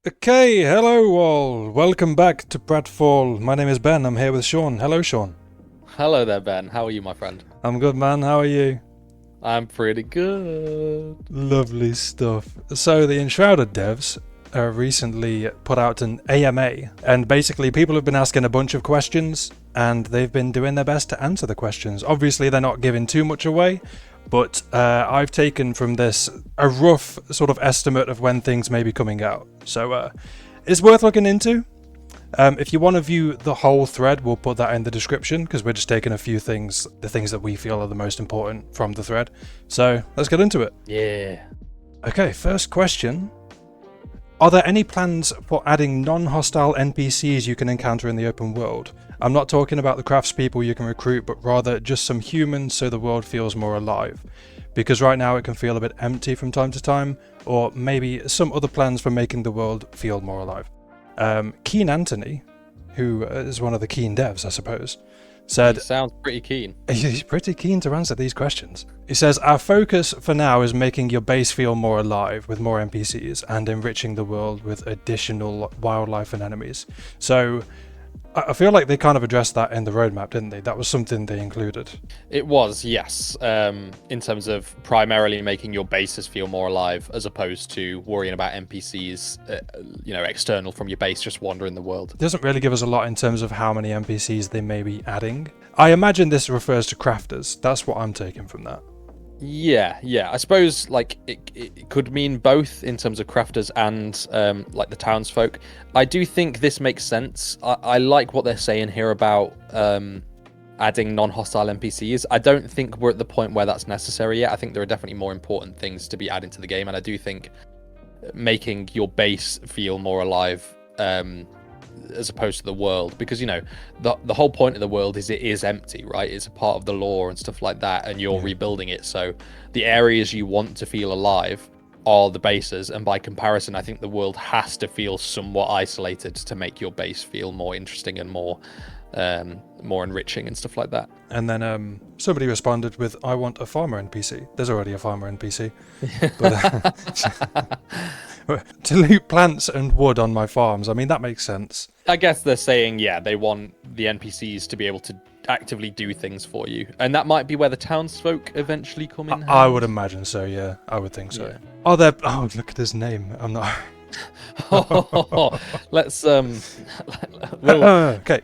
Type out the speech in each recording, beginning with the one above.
Okay, hello all. Welcome back to Pratfall. My name is Ben. I'm here with Sean. Hello, Sean. Hello there, Ben. How are you, my friend? I'm good, man. How are you? I'm pretty good. Lovely stuff. So, the Enshrouded devs recently put out an AMA, and basically, people have been asking a bunch of questions, and they've been doing their best to answer the questions. Obviously, they're not giving too much away, but I've taken from this a rough sort of estimate of when things may be coming out. So, it's worth looking into. If you want to view the whole thread, we'll put that in the description because we're just taking a few things, the things that we feel are the most important from the thread. So let's get into it. Yeah. Okay, first question. Are there any plans for adding non-hostile NPCs you can encounter in the open world? I'm not talking about the craftspeople you can recruit, but rather just some humans so the world feels more alive. Because right now it can feel a bit empty from time to time, or maybe some other plans for making the world feel more alive. Keen Anthony, who is one of the Keen devs, I suppose, said... He sounds pretty keen. He's pretty keen to answer these questions. He says, our focus for now is making your base feel more alive with more NPCs and enriching the world with additional wildlife and enemies. So I feel like they kind of addressed that in the roadmap, didn't they? That was something they included. It was, yes. In terms of primarily making your bases feel more alive as opposed to worrying about NPCs, external from your base just wandering the world. It doesn't really give us a lot in terms of how many NPCs they may be adding. I imagine this refers to crafters. That's what I'm taking from that. Yeah. I suppose it could mean both in terms of crafters and the townsfolk. I do think this makes sense. I like what they're saying here about adding non-hostile NPCs. I don't think we're at the point where that's necessary yet. I think there are definitely more important things to be added to the game, and I do think making your base feel more alive as opposed to the world, because the whole point of the world is it is empty, right? It's a part of the lore and stuff like that, and you're rebuilding it, so the areas you want to feel alive are the bases, and by comparison I think the world has to feel somewhat isolated to make your base feel more interesting and more enriching and stuff like that. And then somebody responded with, I want a farmer NPC. There's already a farmer NPC. But, to loot plants and wood on my farms. I mean, that makes sense. I guess they're saying, they want the NPCs to be able to actively do things for you. And that might be where the townsfolk eventually come in. I would imagine so, yeah. I would think so. Yeah. Are there... Oh, look at his name. I'm not... Let's... Okay.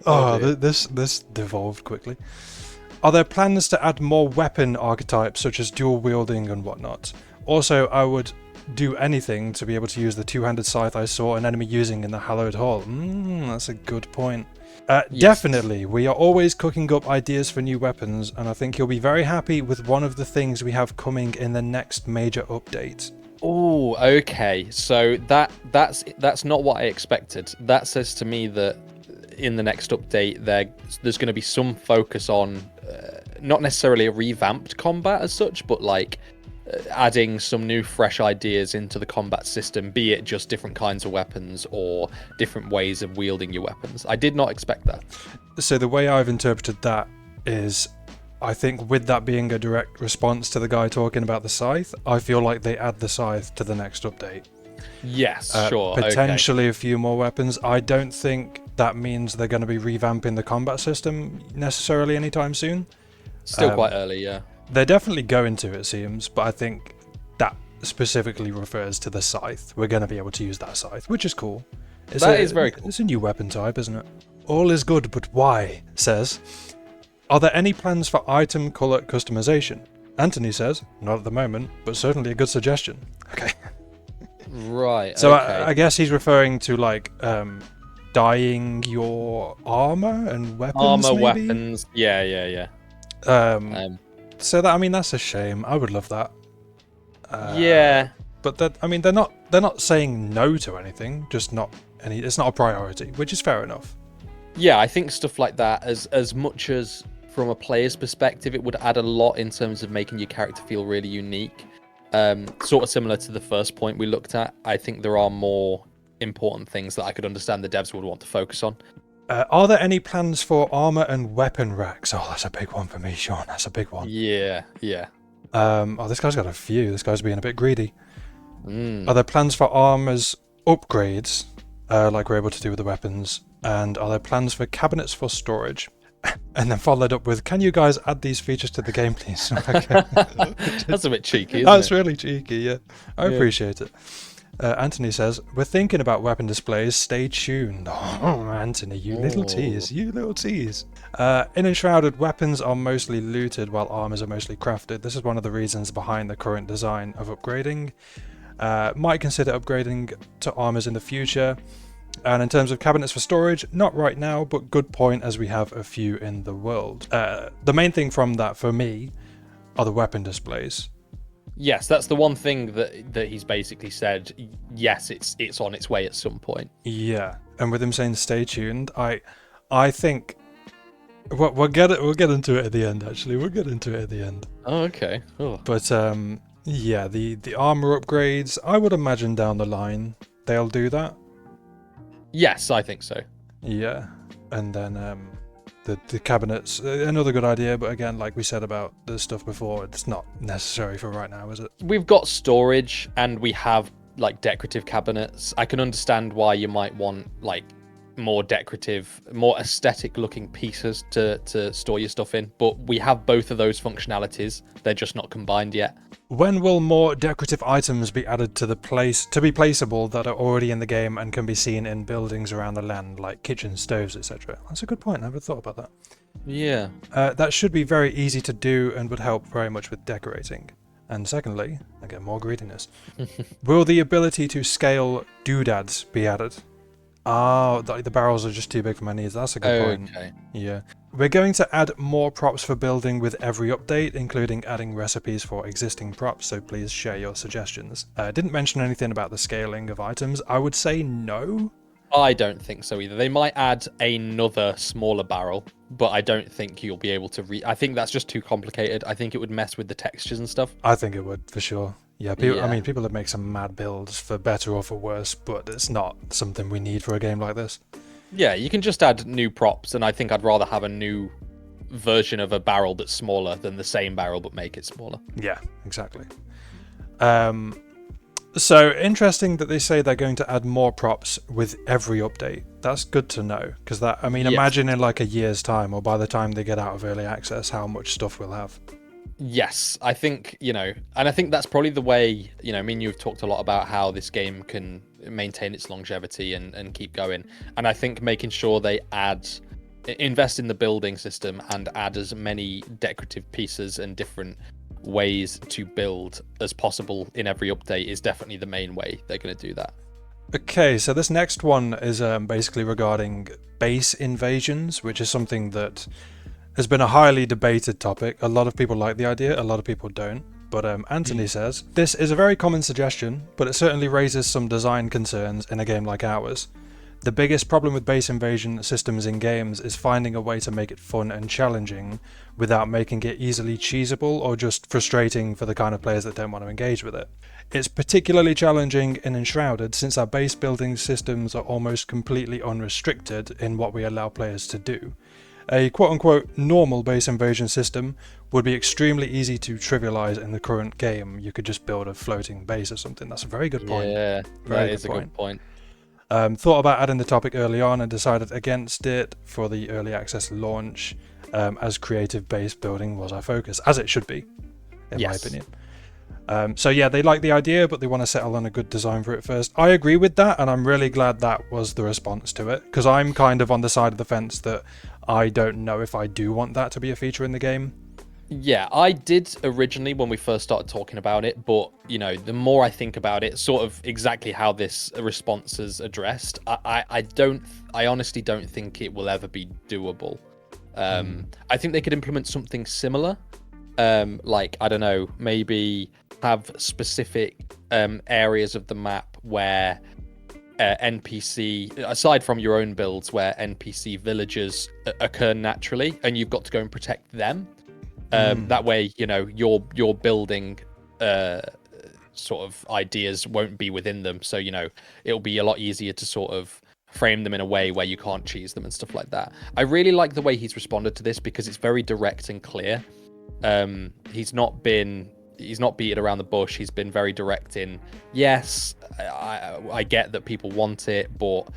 Are there... This devolved quickly. Are there plans to add more weapon archetypes such as dual wielding and whatnot? Also, I would do anything to be able to use the two-handed scythe I saw an enemy using in the Hallowed Hall. That's a good point. Yes. Definitely, we are always cooking up ideas for new weapons, and I think you'll be very happy with one of the things we have coming in the next major update. Oh, okay. So that's not what I expected. That says to me that in the next update there's going to be some focus on not necessarily a revamped combat as such, but adding some new fresh ideas into the combat system, be it just different kinds of weapons or different ways of wielding your weapons. I did not expect that. So the way I've interpreted that is, I think with that being a direct response to the guy talking about the scythe, I feel like they add the scythe to the next update. Yes, sure. Potentially a few more weapons. I don't think that means they're going to be revamping the combat system necessarily anytime soon. Still quite early, yeah. They're definitely going to, it seems, but I think that specifically refers to the scythe. We're going to be able to use that scythe, which is cool. That is very cool. It's a new weapon type, isn't it? All is good, but why? Says, are there any plans for item color customization? Anthony says, not at the moment, but certainly a good suggestion. Okay. Right. So okay. I guess he's referring to dyeing your armor and weapons. Weapons. Yeah. So that's a shame. I would love that. Yeah. But they're not saying no to anything. Just not any. It's not a priority, which is fair enough. Yeah, I think stuff like that, as much as from a player's perspective, it would add a lot in terms of making your character feel really unique. Sort of similar to the first point we looked at. I think there are more important things that I could understand the devs would want to focus on. Are there any plans for armor and weapon racks? Oh, that's a big one for me, Sean. That's a big one. Yeah. Oh, this guy's got a few. This guy's being a bit greedy. Mm. Are there plans for armor's upgrades, like we're able to do with the weapons? And are there plans for cabinets for storage? And then followed up with, can you guys add these features to the game, please? That's a bit cheeky, isn't That's it? really cheeky, yeah. I appreciate it. Anthony says, we're thinking about weapon displays. Stay tuned. Oh, Anthony, you little tease. You little tease. In Enshrouded, weapons are mostly looted while armors are mostly crafted. This is one of the reasons behind the current design of upgrading. Might consider upgrading to armors in the future. And in terms of cabinets for storage, not right now, but good point as we have a few in the world. The main thing from that for me are the weapon displays. Yes, that's the one thing that he's basically said. Yes, it's on its way at some point. Yeah, and with him saying stay tuned, I think we'll get into it at the end. Actually, we'll get into it at the end. Oh, okay. Oh. But yeah, the armor upgrades, I would imagine down the line they'll do that. Yes, I think so. Yeah, and then the cabinets, another good idea, but again, like we said about the stuff before, it's not necessary for right now, is it? We've got storage and we have like decorative cabinets. I can understand why you might want like more decorative, more aesthetic looking pieces to store your stuff in, but we have both of those functionalities. They're just not combined yet. When will more decorative items be added to the place to be placeable that are already in the game and can be seen in buildings around the land, like kitchens, stoves, etc.? That's a good point. I never thought about that. Yeah. That should be very easy to do and would help very much with decorating. And secondly, again, more greediness. Will the ability to scale doodads be added? Oh, the barrels are just too big for my needs. That's a good point. Okay. Yeah. We're going to add more props for building with every update, including adding recipes for existing props, so please share your suggestions. Didn't mention anything about the scaling of items. I would say no. I don't think so either. They might add another smaller barrel, but I don't think you'll be able to I think that's just too complicated. I think it would mess with the textures and stuff. I think it would, for sure. Yeah, people, Yeah. I mean, people that make some mad builds for better or for worse, but it's not something we need for a game like this. Yeah, you can just add new props, and I think I'd rather have a new version of a barrel that's smaller than the same barrel but make it smaller. Yeah, exactly. So interesting that they say they're going to add more props with every update. That's good to know, because that, I mean, Yes. imagine in like a year's time or by the time they get out of early access, how much stuff we'll have. Yes, I think, and I think that's probably the way, me and you have talked a lot about how this game can maintain its longevity and keep going. And I think making sure they invest in the building system and add as many decorative pieces and different ways to build as possible in every update is definitely the main way they're going to do that. Okay, so this next one is basically regarding base invasions, which is something that has been a highly debated topic. A lot of people like the idea, a lot of people don't. But Anthony says, this is a very common suggestion, but it certainly raises some design concerns in a game like ours. The biggest problem with base invasion systems in games is finding a way to make it fun and challenging without making it easily cheesable or just frustrating for the kind of players that don't want to engage with it. It's particularly challenging in Enshrouded since our base building systems are almost completely unrestricted in what we allow players to do. A quote-unquote normal base invasion system would be extremely easy to trivialize in the current game. You could just build a floating base or something. That's a very good point. Yeah, that is a good point. Thought about adding the topic early on and decided against it for the early access launch, as creative base building was our focus, as it should be, in my opinion. So yeah, they like the idea, but they want to settle on a good design for it first. I agree with that, and I'm really glad that was the response to it, because I'm kind of on the side of the fence that I don't know if I do want that to be a feature in the game. Yeah, I did originally when we first started talking about it, but the more I think about it, sort of exactly how this response is addressed, I honestly don't think it will ever be doable. I think they could implement something similar, like, I don't know, maybe have specific areas of the map where NPC, aside from your own builds, where NPC villages occur naturally, and you've got to go and protect them. That way, your building sort of ideas won't be within them. So, it'll be a lot easier to sort of frame them in a way where you can't cheese them and stuff like that. I really like the way he's responded to this because it's very direct and clear. He's not been he's not beaten around the bush. He's been very direct in, yes, I get that people want it, but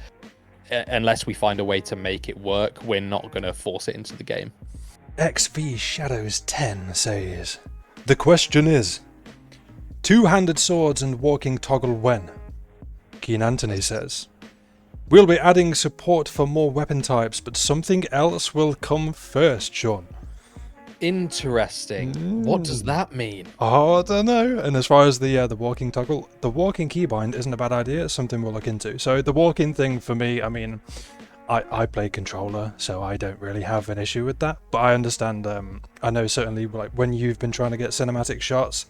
unless we find a way to make it work, we're not going to force it into the game. XV Shadows 10 says, the question is, two-handed swords and walking toggle when? Keen Anthony says, we'll be adding support for more weapon types, but something else will come first, Sean. Interesting. What does that mean? Oh, I don't know. And as far as the walking toggle, the walking keybind isn't a bad idea. It's something we'll look into. So the walking thing for me, I mean, I play controller, so I don't really have an issue with that. But I understand. I know certainly like when you've been trying to get cinematic shots,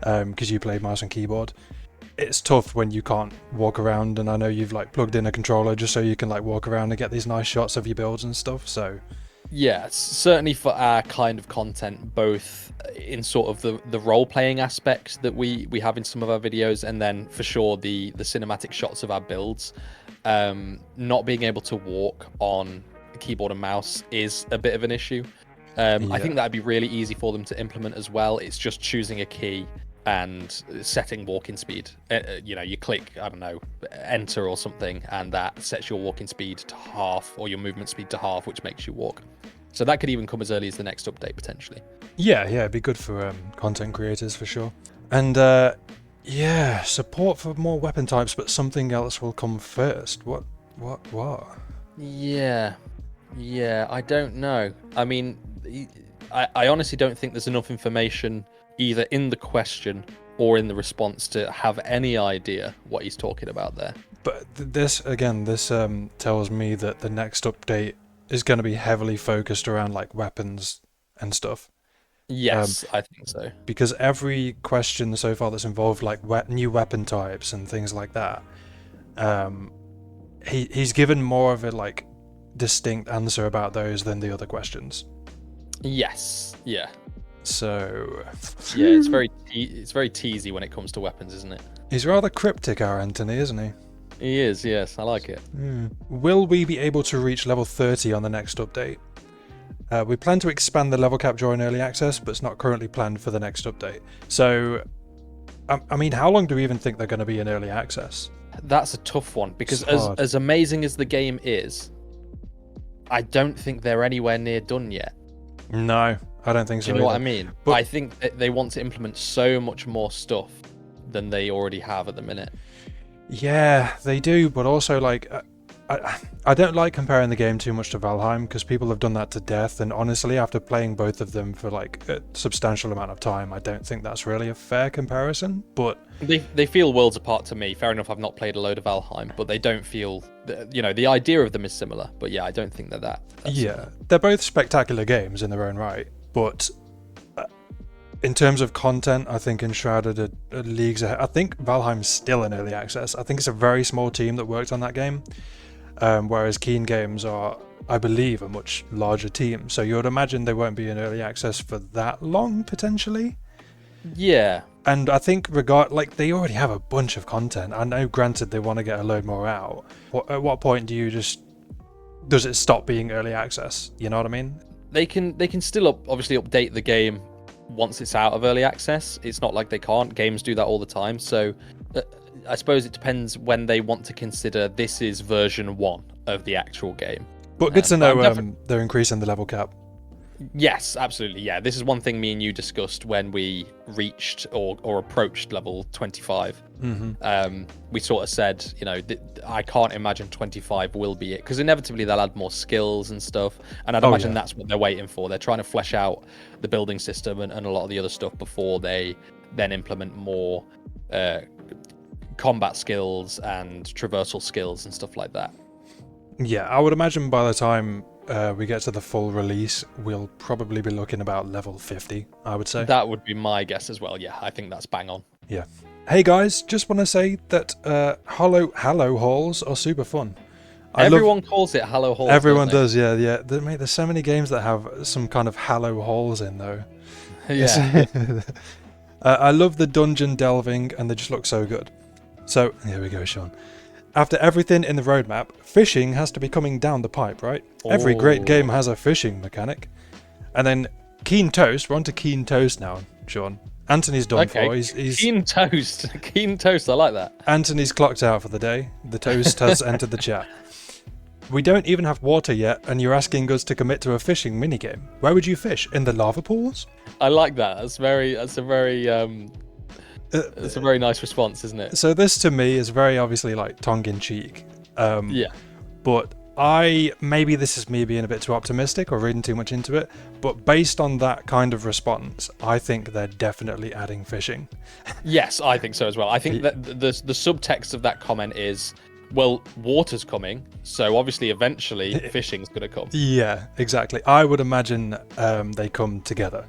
because you play mouse and keyboard, it's tough when you can't walk around. And I know you've like plugged in a controller just so you can like walk around and get these nice shots of your builds and stuff. So. Yeah, certainly for our kind of content, both in sort of the role-playing aspect that we have in some of our videos, and then for sure the cinematic shots of our builds. Not being able to walk on a keyboard and mouse is a bit of an issue. I think that'd be really easy for them to implement as well. It's just choosing a key and setting walking speed. You click, I don't know, enter or something, and that sets your walking speed to half, or your movement speed to half, which makes you walk. So that could even come as early as the next update, potentially. Yeah, it'd be good for content creators for sure. And support for more weapon types, but something else will come first. What? Yeah, I don't know. I mean, I honestly don't think there's enough information either in the question or in the response to have any idea what he's talking about there. But this tells me that the next update is going to be heavily focused around like weapons and stuff. Yes, I think so. Because every question so far that's involved like new weapon types and things like that, he's given more of a like distinct answer about those than the other questions. Yes, yeah. So yeah, it's very teasy when it comes to weapons, isn't it? He's rather cryptic, our Anthony, isn't he? He is, yes, I like it. Will we be able to reach level 30 on the next update? We plan to expand the level cap during early access, but it's not currently planned for the next update. So, I mean, how long do we even think they're going to be in early access? That's a tough one, because as amazing as the game is, I don't think they're anywhere near done yet. No, I don't think so. Do you know what I mean? But I think that they want to implement so much more stuff than they already have at the minute. Yeah, they do, but also like I don't like comparing the game too much to Valheim, because people have done that to death, and honestly after playing both of them for like a substantial amount of time, I don't think that's really a fair comparison. But they feel worlds apart to me. Fair enough, I've not played a load of Valheim, but they don't feel, the idea of them is similar, but yeah, I don't think they're that similar. They're both spectacular games in their own right, but in terms of content, I think Enshrouded are leagues ahead. I think Valheim's still in early access. I think it's a very small team that worked on that game, whereas Keen Games are, I believe, a much larger team. So you would imagine they won't be in early access for that long, potentially. Yeah. And I think they already have a bunch of content. I know, granted, they want to get a load more out. At what point does it stop being early access? You know what I mean? They can still obviously update the game once it's out of early access. It's not like they can't. Games do that all the time. So I suppose it depends when they want to consider this is version 1 of the actual game. But good to know they're increasing the level cap. Yes, absolutely. Yeah, this is one thing me and you discussed when we reached or approached level 25. We sort of said, I can't imagine 25 will be it, because inevitably they'll add more skills and stuff, and I'd imagine that's what they're waiting for. They're trying to flesh out the building system and a lot of the other stuff before they then implement more combat skills and traversal skills and stuff like that. Yeah, I would imagine by the time we get to the full release, we'll probably be looking about level 50, I would say. That would be my guess as well. Yeah, I think that's bang on. Yeah. Hey guys, just want to say that Hallow Halls are super fun. Everyone calls it Hallow Halls. Everyone does, yeah. Mate, there's so many games that have some kind of Hallow Halls in, though. Yeah. I love the dungeon delving, and they just look so good. So, here we go, Sean. After everything in the roadmap, fishing has to be coming down the pipe, right? Every great game has a fishing mechanic. And then Keen Toast, we're on to Keen Toast now, Sean. Anthony's done Okay. for. He's Keen toast. Keen toast. I like that. Anthony's clocked out for the day. The toast has entered the chat. We don't even have water yet, and you're asking us to commit to a fishing minigame. Where would you fish? In the lava pools? I like that. That's a very nice response, isn't it? So this to me is very obviously like tongue-in-cheek. Yeah. But maybe this is me being a bit too optimistic or reading too much into it, but based on that kind of response, I think they're definitely adding fishing. Yes, I think so as well. I think that the subtext of that comment is, well, water's coming, so obviously eventually fishing's going to come. Yeah, exactly. I would imagine they come together.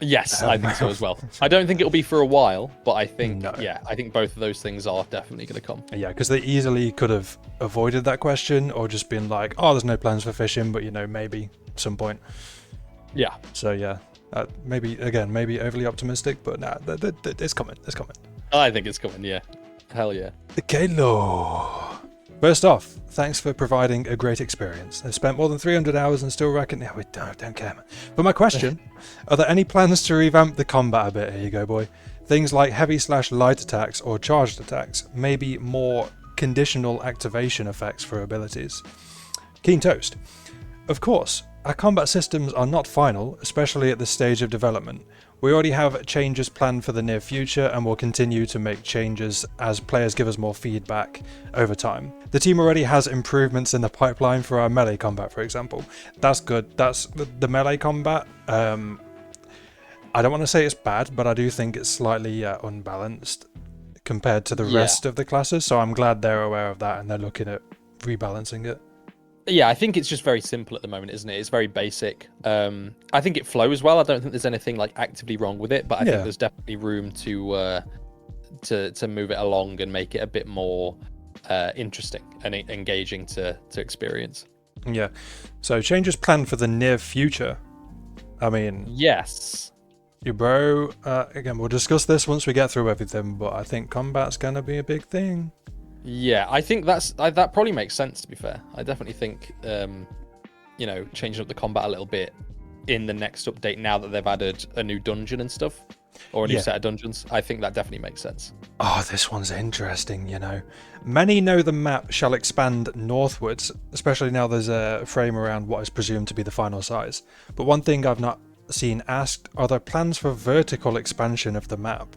Yes, I think so as well. I don't think it'll be for a while, but I think, No. I think both of those things are definitely going to come. Yeah, because they easily could have avoided that question or just been like, oh, there's no plans for fishing, but, maybe some point. Yeah. So, yeah, maybe overly optimistic, but nah, it's coming. It's coming. I think it's coming, yeah. Hell yeah. Okay, first off, thanks for providing a great experience. I've spent more than 300 hours and still reckon... Yeah, we don't care, man. But my question, are there any plans to revamp the combat a bit? Here you go, boy. Things like heavy/light attacks or charged attacks, maybe more conditional activation effects for abilities. Keen Toast. Of course, our combat systems are not final, especially at this stage of development. We already have changes planned for the near future and will continue to make changes as players give us more feedback over time. The team already has improvements in the pipeline for our melee combat, for example. That's good. That's the melee combat. I don't want to say it's bad, but I do think it's slightly unbalanced compared to the rest of the classes, so I'm glad they're aware of that and they're looking at rebalancing it. Yeah, I think it's just very simple at the moment, isn't it? It's very basic. I think it flows well. I don't think there's anything like actively wrong with it, but I think there's definitely room to move it along and make it a bit more interesting and engaging to experience. Yeah. So changes planned for the near future. I mean, yes. Bro, again, we'll discuss this once we get through everything, but I think combat's gonna be a big thing. Yeah, I think that probably makes sense, to be fair. I definitely think, changing up the combat a little bit in the next update, now that they've added a new dungeon and stuff, or a new set of dungeons, I think that definitely makes sense. Oh, this one's interesting, Many know the map shall expand northwards, especially now there's a frame around what is presumed to be the final size. But one thing I've not seen asked, are there plans for vertical expansion of the map?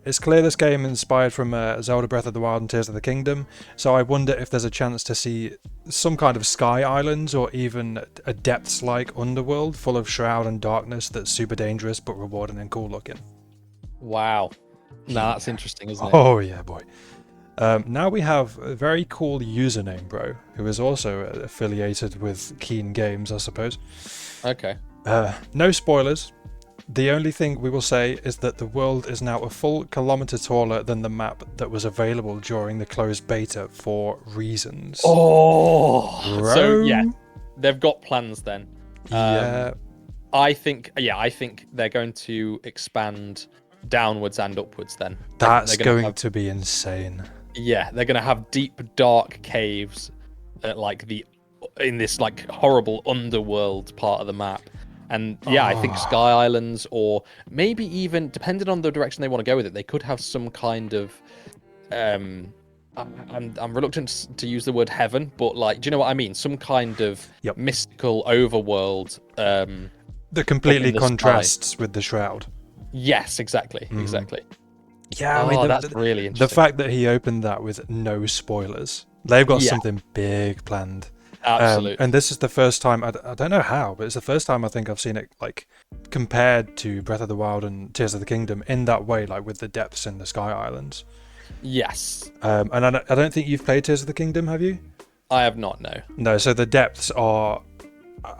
It's clear this game inspired from Zelda Breath of the Wild and Tears of the Kingdom, so I wonder if there's a chance to see some kind of sky islands or even a depths-like underworld full of shroud and darkness that's super dangerous but rewarding and cool looking. Wow. Nah, that's interesting, isn't it? Oh yeah, boy. Now we have a very cool username, bro, who is also affiliated with Keen Games, I suppose. Okay. No spoilers. The only thing we will say is that the world is now a full kilometer taller than the map that was available during the closed beta for reasons. Oh, Bro. So yeah, they've got plans then. Yeah. I think they're going to expand downwards and upwards then. That's going to be insane. Yeah, they're going to have deep, dark caves in this like horrible underworld part of the map. And yeah, I think Sky Islands, or maybe even, depending on the direction they want to go with it, they could have some kind of, I'm reluctant to use the word heaven, but like, do you know what I mean? Some kind of mystical overworld. That completely contrasts with the Shroud. Yes, exactly. Yeah, I mean, that's really interesting. The fact that he opened that with no spoilers. They've got something big planned. Absolutely. And this is the first time, I don't know how, but it's the first time I think I've seen it like compared to Breath of the Wild and Tears of the Kingdom in that way, like with the depths in the Sky Islands. Yes. And I don't think you've played Tears of the Kingdom, have you? I have not, no. No, so the depths are,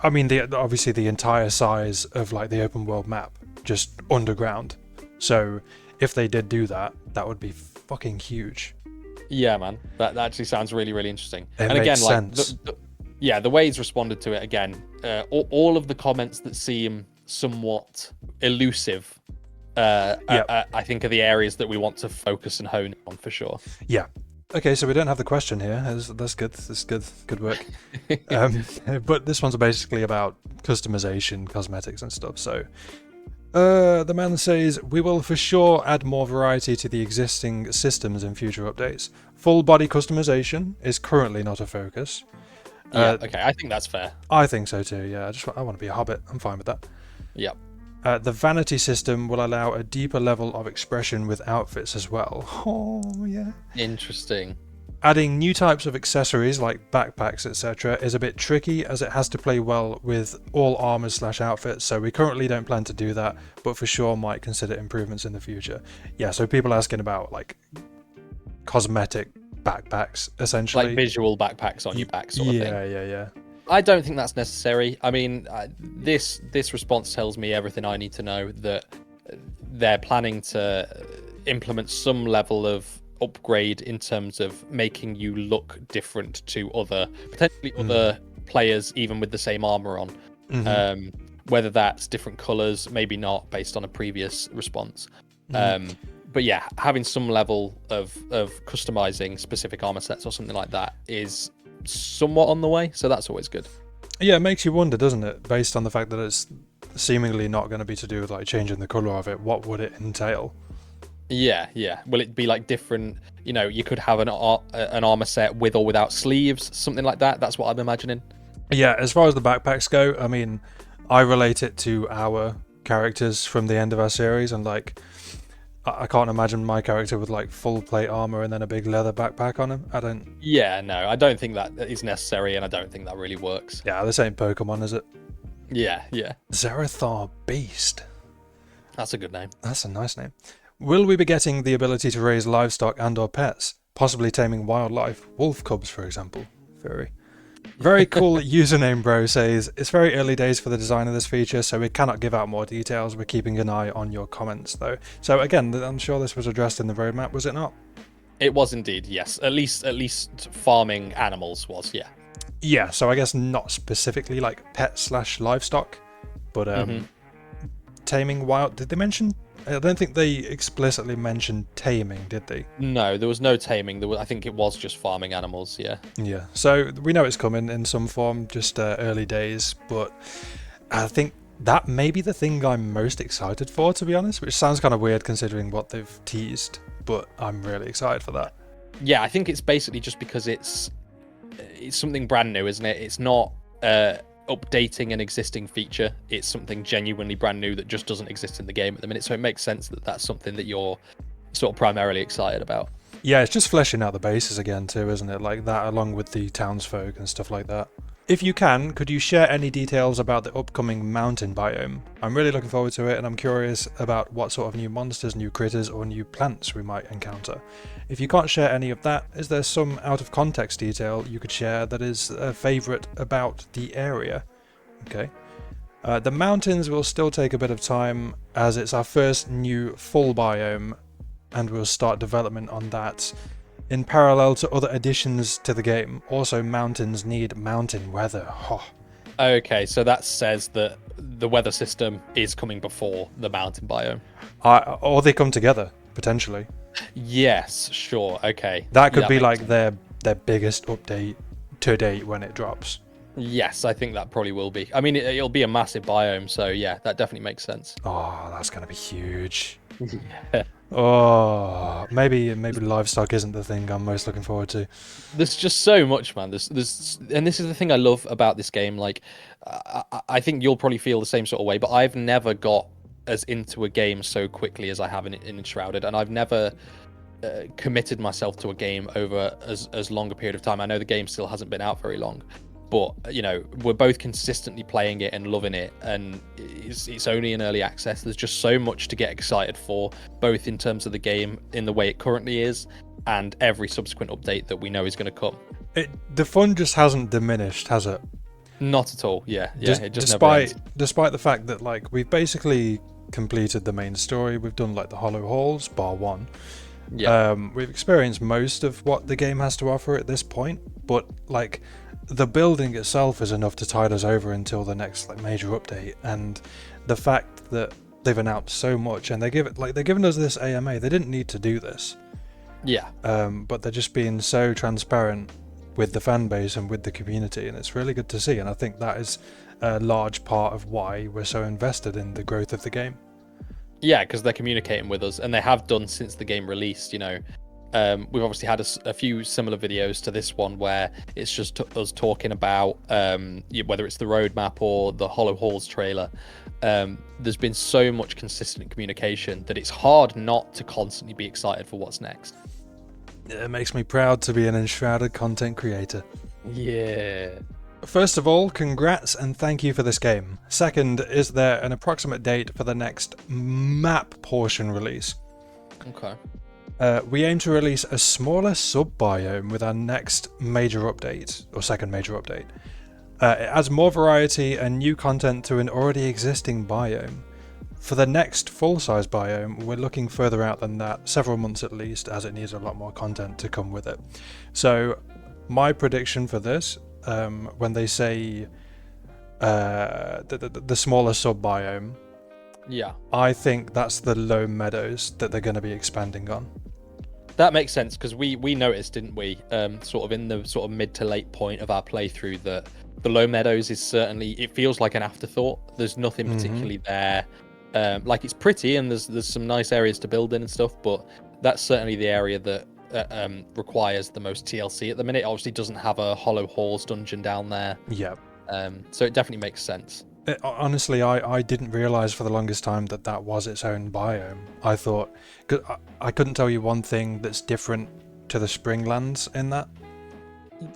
I mean, obviously the entire size of like the open world map, just underground. So if they did do that, that would be fucking huge. Yeah, man. That actually sounds really, really interesting. It makes sense. The way he's responded to it, again, all of the comments that seem somewhat elusive, I think are the areas that we want to focus and hone on for sure. Yeah. Okay, so we don't have the question here. That's good. That's good. Good work. But this one's basically about customization, cosmetics and stuff. So The man says, we will for sure add more variety to the existing systems in future updates. Full body customization is currently not a focus. Yeah, okay, I think that's fair. I think so too, yeah. I want to be a hobbit. I'm fine with that. Yep. The vanity system will allow a deeper level of expression with outfits as well. Oh, yeah. Interesting. Adding new types of accessories like backpacks, etc. is a bit tricky as it has to play well with all armors/outfits, so we currently don't plan to do that, but for sure might consider improvements in the future. Yeah, so people asking about like cosmetic backpacks, essentially. Like visual backpacks on your back sort of thing. Yeah. I don't think that's necessary. I mean, this response tells me everything I need to know, that they're planning to implement some level of upgrade in terms of making you look different to potentially other players, even with the same armor on. Whether that's different colors, maybe not, based on a previous response. But yeah, having some level of customizing specific armor sets or something like that is somewhat on the way, so that's always good. Yeah, it makes you wonder, doesn't it, based on the fact that it's seemingly not going to be to do with like changing the color of it. What would it entail? Yeah. Will it be like different? You could have an armor set with or without sleeves, something like that. That's what I'm imagining. Yeah, as far as the backpacks go, I mean, I relate it to our characters from the end of our series, and like, I can't imagine my character with like full plate armor and then a big leather backpack on him. I don't. Yeah, no, I don't think that is necessary, and I don't think that really works. Yeah, this ain't Pokemon, is it? Yeah. Zerathar Beast. That's a good name. That's a nice name. Will we be getting the ability to raise livestock and/or pets, possibly taming wildlife, wolf cubs, for example? Very cool username, bro. Says it's very early days for the design of this feature, so we cannot give out more details. We're keeping an eye on your comments, though. So again, I'm sure this was addressed in the roadmap, was it not? It was indeed, yes. At least farming animals was, yeah. Yeah. So I guess not specifically like pet/livestock, but taming wild. Did they mention? I don't think they explicitly mentioned taming, did they? No, there was no taming. I think it was just farming animals, yeah. Yeah, so we know it's coming in some form, just early days, but I think that may be the thing I'm most excited for, to be honest, which sounds kind of weird considering what they've teased, but I'm really excited for that. Yeah, I think it's basically just because it's something brand new, isn't it? It's not updating an existing feature. It's something genuinely brand new that just doesn't exist in the game at the minute, so it makes sense that that's something that you're sort of primarily excited about. Yeah, it's just fleshing out the bases again too, isn't it? Like that, along with the townsfolk and stuff like that. If you can, could you share any details about the upcoming mountain biome? I'm really looking forward to it, and I'm curious about what sort of new monsters, new critters, or new plants we might encounter. If you can't share any of that, is there some out-of-context detail you could share that is a favourite about the area? Okay. The mountains will still take a bit of time, as it's our first new full biome, and we'll start development on that in parallel to other additions to the game. Also, mountains need mountain weather. Oh. Okay, so that says that the weather system is coming before the mountain biome. Or they come together, potentially. Yes, sure, okay. That could be like their biggest update to date when it drops. Yes, I think that probably will be. I mean, it'll be a massive biome, so yeah, that definitely makes sense. Oh, that's going to be huge. Yeah. Oh, maybe livestock isn't the thing I'm most looking forward to. There's just so much, man. There's and this is the thing I love about this game. Like, I think you'll probably feel the same sort of way, but I've never got as into a game so quickly as I have in Enshrouded, and I've never committed myself to a game over as long a period of time. I know the game still hasn't been out very long, but we're both consistently playing it and loving it, and it's only in early access. There's just so much to get excited for, both in terms of the game in the way it currently is and every subsequent update that we know is going to come. The fun just hasn't diminished, has it? Not at all. Yeah, it just despite the fact that like we've basically completed the main story. We've done like the hollow halls bar one. Yeah. We've experienced most of what the game has to offer at this point, but like the building itself is enough to tide us over until the next like major update. And the fact that they've announced so much and they're giving us this AMA, they didn't need to do this. Yeah. But they're just being so transparent with the fan base and with the community, and it's really good to see. And I think that is a large part of why we're so invested in the growth of the game. Yeah, because they're communicating with us, and they have done since the game released. We've obviously had a few similar videos to this one where it's just us talking about whether it's the roadmap or the Hollow Halls trailer. There's been so much consistent communication that it's hard not to constantly be excited for what's next. It makes me proud to be an Enshrouded content creator. Yeah. First of all, congrats and thank you for this game. Second, is there an approximate date for the next map portion release? Okay. We aim to release a smaller sub-biome with our next major update, or second major update. It adds more variety and new content to an already existing biome. For the next full-size biome, we're looking further out than that, several months at least, as it needs a lot more content to come with it. So, my prediction for this, when they say the smaller sub-biome, yeah, I think that's the low meadows that they're going to be expanding on. That makes sense, because we noticed, didn't we, sort of in the sort of mid to late point of our playthrough, that the low meadows is certainly, it feels like an afterthought. There's nothing particularly there. Like, it's pretty and there's some nice areas to build in and stuff, but that's certainly the area that requires the most TLC at the minute. It obviously doesn't have a Hollow Halls dungeon down there. Yeah. So it definitely makes sense. Honestly, I didn't realise for the longest time that was its own biome. I thought, I couldn't tell you one thing that's different to the Springlands in that.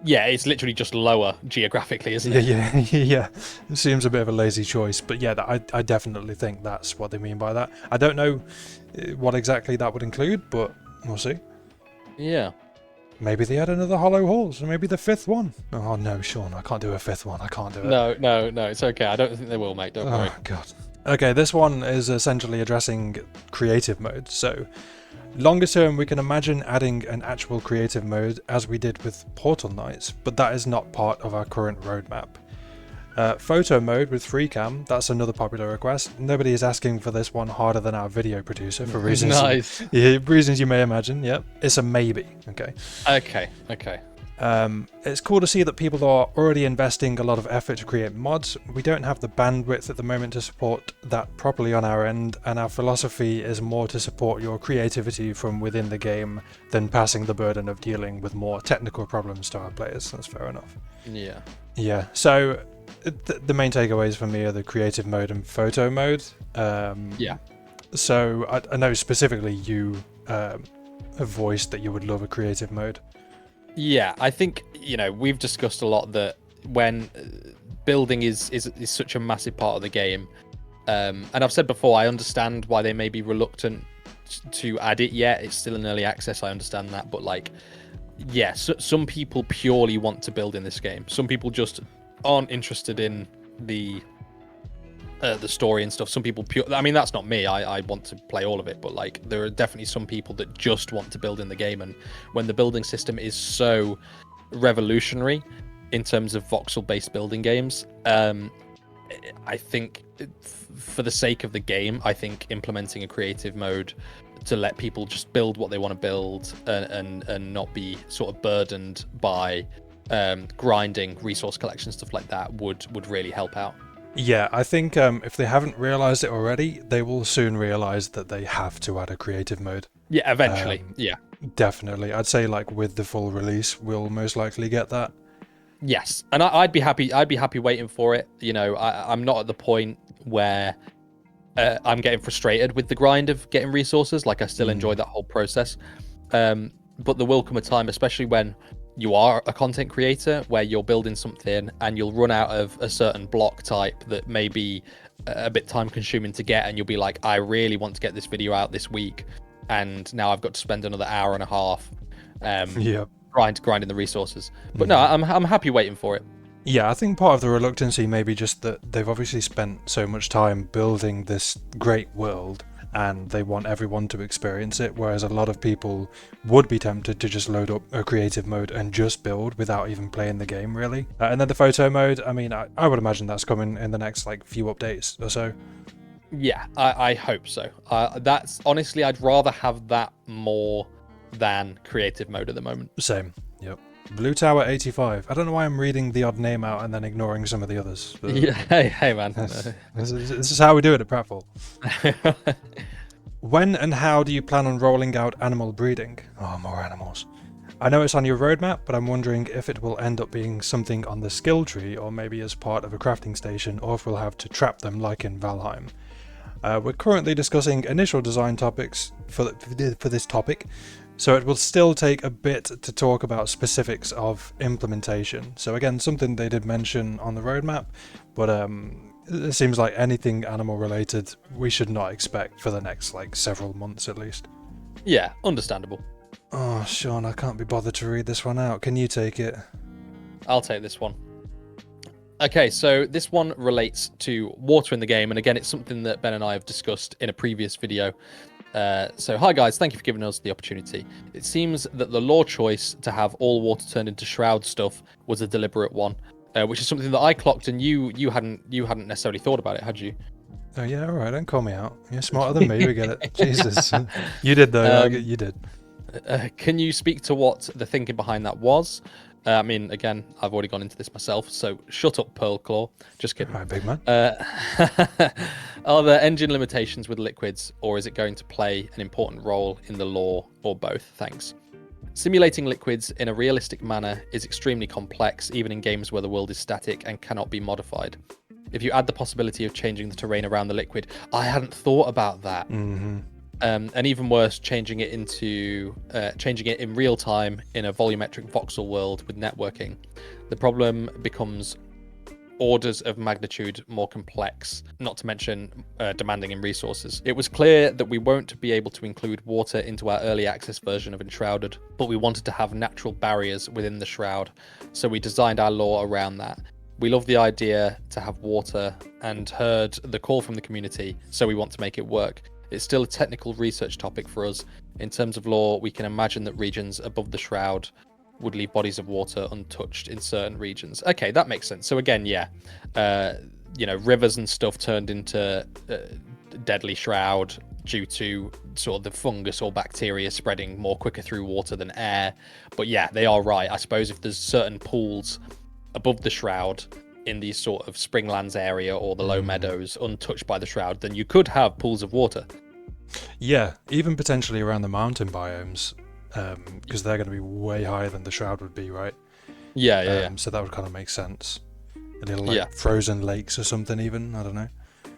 Yeah, it's literally just lower geographically, isn't it? Yeah. It seems a bit of a lazy choice, but yeah, I definitely think that's what they mean by that. I don't know what exactly that would include, but we'll see. Yeah. Maybe they had another Hollow Halls, or maybe the fifth one. Oh no, Sean, I can't do a fifth one. I can't do it. No, it's okay. I don't think they will, mate. Don't worry. Oh god. Okay, this one is essentially addressing creative mode. So, longer term, we can imagine adding an actual creative mode as we did with Portal Knights, but that is not part of our current roadmap. Photo mode with free cam, that's another popular request. Nobody is asking for this one harder than our video producer for reasons reasons you may imagine. Yep, it's a maybe. Okay. It's cool to see that people are already investing a lot of effort to create mods. We don't have the bandwidth at the moment to support that properly on our end, and our philosophy is more to support your creativity from within the game than passing the burden of dealing with more technical problems to our players. That's fair enough. Yeah, so the main takeaways for me are the creative mode and photo mode. So I know specifically you have voiced that you would love a creative mode. Yeah, I think, we've discussed a lot that when building is such a massive part of the game, and I've said before, I understand why they may be reluctant to add it yet. It's still in early access, I understand that, but some people purely want to build in this game. Some people just aren't interested in the story and stuff. Some people that's not me. I want to play all of it, but there are definitely some people that just want to build in the game, and when the building system is so revolutionary in terms of voxel based building games, I think for the sake of the game, I think implementing a creative mode to let people just build what they want to build and not be sort of burdened by grinding, resource collection, stuff like that would really help out. Yeah, I think if they haven't realised it already, they will soon realise that they have to add a creative mode. Yeah, eventually. Yeah, definitely. I'd say with the full release, we'll most likely get that. Yes, and I'd be happy. I'd be happy waiting for it. I'm not at the point where I'm getting frustrated with the grind of getting resources. I still enjoy that whole process. But there will come a time, especially when you are a content creator, where you're building something and you'll run out of a certain block type that may be a bit time consuming to get, and you'll be like, I really want to get this video out this week, and now I've got to spend another hour and a half grinding the resources. But no, I'm happy waiting for it. Yeah, I think part of the reluctancy may be just that they've obviously spent so much time building this great world, and they want everyone to experience it, whereas a lot of people would be tempted to just load up a creative mode and just build without even playing the game, really. And then the photo mode, I would imagine that's coming in the next few updates or so. Yeah, I hope so. That's honestly, I'd rather have that more than creative mode at the moment. Same, yep. Blue Tower 85. I don't know why I'm reading the odd name out and then ignoring some of the others. Yeah, hey man. This is how we do it at Pratfall. When and how do you plan on rolling out animal breeding? Oh, more animals. I know it's on your roadmap, but I'm wondering if it will end up being something on the skill tree, or maybe as part of a crafting station, or if we'll have to trap them like in Valheim. We're currently discussing initial design topics for this topic, so it will still take a bit to talk about specifics of implementation. So again, something they did mention on the roadmap, but it seems like anything animal related we should not expect for the next like several months at least. Yeah, understandable. Oh, Sean, I can't be bothered to read this one out. Can you take it? I'll take this one. Okay, so this one relates to water in the game, and again, it's something that Ben and I have discussed in a previous video. So hi guys, thank you for giving us the opportunity. It seems that the lore choice to have all water turned into shroud stuff was a deliberate one, which is something that I clocked, and you hadn't necessarily thought about it, had you? Oh yeah, all right. Don't call me out. You're smarter than me. We get it. Jesus, you did though. You did. Can you speak to what the thinking behind that was? I mean, again, I've already gone into this myself, so shut up, Pearlclaw. Just kidding. All right, big man. Are there engine limitations with liquids, or is it going to play an important role in the lore, or both? Thanks. Simulating liquids in a realistic manner is extremely complex, even in games where the world is static and cannot be modified. If you add the possibility of changing the terrain around the liquid, I hadn't thought about that. Mm-hmm. And even worse, changing it in real time in a volumetric voxel world with networking. The problem becomes orders of magnitude more complex, not to mention demanding in resources. It was clear that we won't be able to include water into our early access version of Enshrouded, but we wanted to have natural barriers within the shroud, so we designed our lore around that. We love the idea to have water and heard the call from the community, so we want to make it work. It's still a technical research topic for us. In terms of lore, we can imagine that regions above the shroud would leave bodies of water untouched in certain regions. Okay, that makes sense. So again, yeah, rivers and stuff turned into deadly shroud due to sort of the fungus or bacteria spreading more quicker through water than air. But yeah, they are right. I suppose if there's certain pools above the shroud in these sort of Springlands area or the low meadows untouched by the shroud, then you could have pools of water. Yeah, even potentially around the mountain biomes, because they're going to be way higher than the shroud would be, right? Yeah. So that would kind of make sense. A little frozen lakes or something even, I don't know.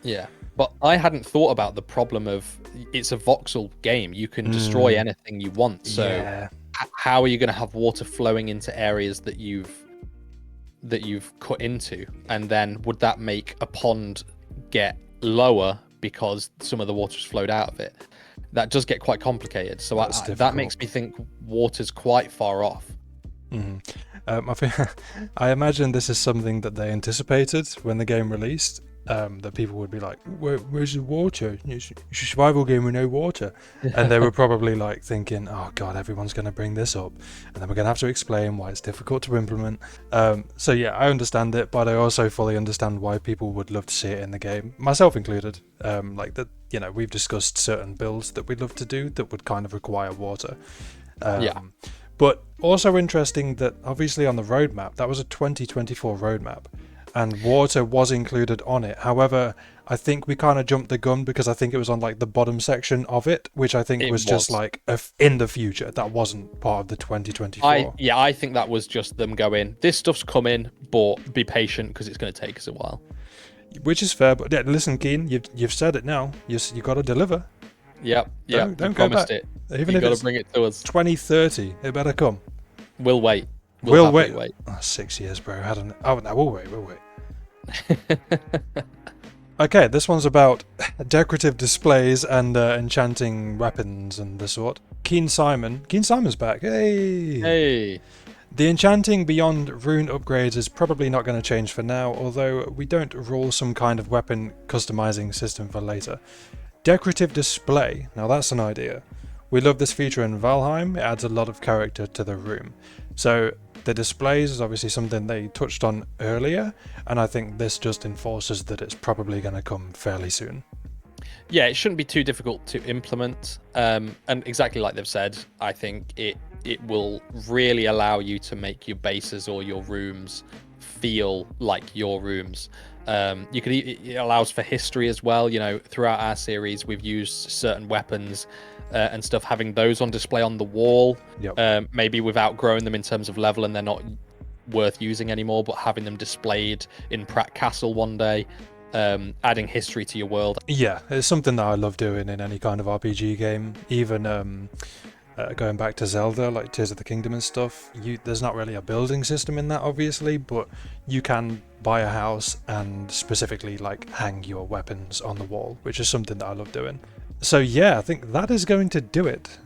Yeah, but I hadn't thought about the problem of it's a voxel game. You can destroy anything you want. So how are you going to have water flowing into areas that you've cut into, and then would that make a pond get lower because some of the water's flowed out of it? That does get quite complicated. So that makes me think water's quite far off. I imagine this is something that they anticipated when the game released. That people would be like, where's the water? It's a survival game with no water. And they were probably like thinking, oh god, everyone's going to bring this up, and then we're going to have to explain why it's difficult to implement. So yeah, I understand it, but I also fully understand why people would love to see it in the game, myself included. We've discussed certain builds that we'd love to do that would kind of require water. But also interesting that obviously on the roadmap, that was a 2024 roadmap, and water was included on it. However, I think we kind of jumped the gun because I think it was on like the bottom section of it, which I think was just like in the future. That wasn't part of the 2024. I think that was just them going, this stuff's coming, but be patient because it's going to take us a while. Which is fair, but yeah, listen, Keen, you've said it now. You got to deliver. Yep. Don't go back. Even you if got it's to bring it to us. 2030, it better come. We'll wait. We'll wait. Oh, 6 years, bro. We'll wait. Okay, this one's about decorative displays and enchanting weapons and the sort. Keen Simon's back. Hey. The enchanting beyond rune upgrades is probably not going to change for now, although we don't rule some kind of weapon customizing system for later. Decorative display, now that's an idea. We love this feature in Valheim. It adds a lot of character to the room. So the displays is obviously something they touched on earlier, and I think this just enforces that it's probably going to come fairly soon. Yeah, it shouldn't be too difficult to implement, and exactly like they've said, I think it will really allow you to make your bases or your rooms feel like your rooms. It allows for history as well. You know, throughout our series, we've used certain weapons and stuff, having those on display on the wall. Yep. Maybe we've outgrown them in terms of level and they're not worth using anymore, but having them displayed in Pratt Castle one day, adding history to your world. Yeah, it's something that I love doing in any kind of RPG game. Even going back to Zelda, like Tears of the Kingdom and stuff, there's not really a building system in that, obviously, but you can buy a house and specifically like hang your weapons on the wall, which is something that I love doing. So yeah, I think that is going to do it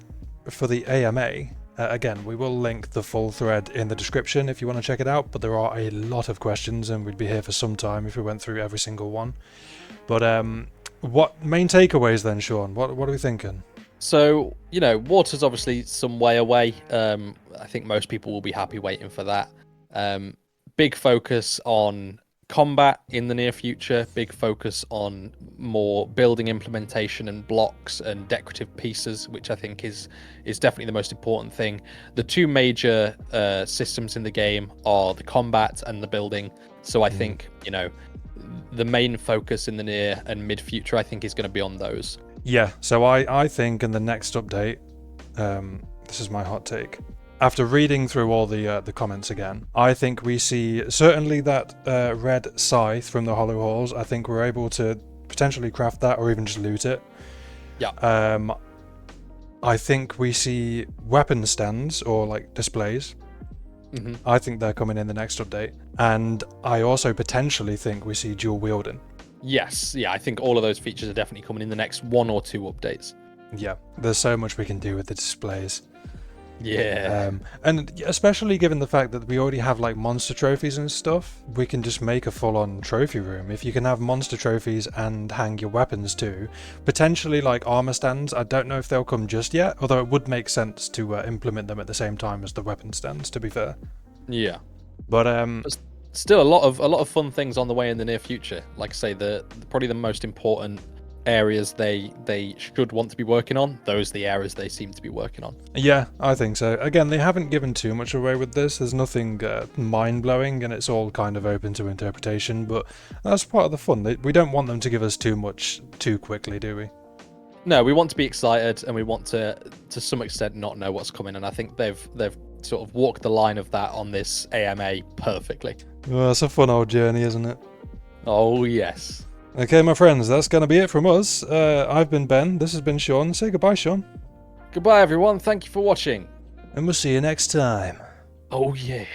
for the AMA. Again, we will link the full thread in the description if you want to check it out, but there are a lot of questions and we'd be here for some time if we went through every single one. But what main takeaways then, Sean? What are we thinking? So, you know, water's obviously some way away. I think most people will be happy waiting for that. Big focus on combat in the near future, big focus on more building implementation and blocks and decorative pieces, which I think is definitely the most important thing. The two major systems in the game are the combat and the building. So I think, you know, the main focus in the near and mid future, I think, is going to be on those. Yeah, so I think in the next update, this is my hot take. After reading through all the comments again, I think we see certainly that red scythe from the Hollow Halls. I think we're able to potentially craft that or even just loot it. Yeah. I think we see weapon stands or like displays. Mm-hmm. I think they're coming in the next update. And I also potentially think we see dual wielding. Yes, yeah, I think all of those features are definitely coming in the next 1 or 2 updates. Yeah, there's so much we can do with the displays. Yeah. And especially given the fact that we already have like monster trophies and stuff, we can just make a full-on trophy room. If you can have monster trophies and hang your weapons too, potentially like armor stands. I don't know if they'll come just yet, although it would make sense to implement them at the same time as the weapon stands, to be fair. Yeah. But still a lot of fun things on the way in the near future. Like I say, probably the most important areas they should want to be working on, those are the areas they seem to be working on. Yeah, I think so. Again, they haven't given too much away with this. There's nothing mind-blowing, and it's all kind of open to interpretation, but that's part of the fun. We don't want them to give us too much too quickly, do we? No, we want to be excited, and we want to some extent not know what's coming, and I think they've sort of walked the line of that on this AMA perfectly. Well, it's a fun old journey, isn't it? Oh yes. Okay, my friends, that's going to be it from us. I've been Ben, this has been Sean. Say goodbye, Sean. Goodbye, everyone. Thank you for watching. And we'll see you next time. Oh yeah.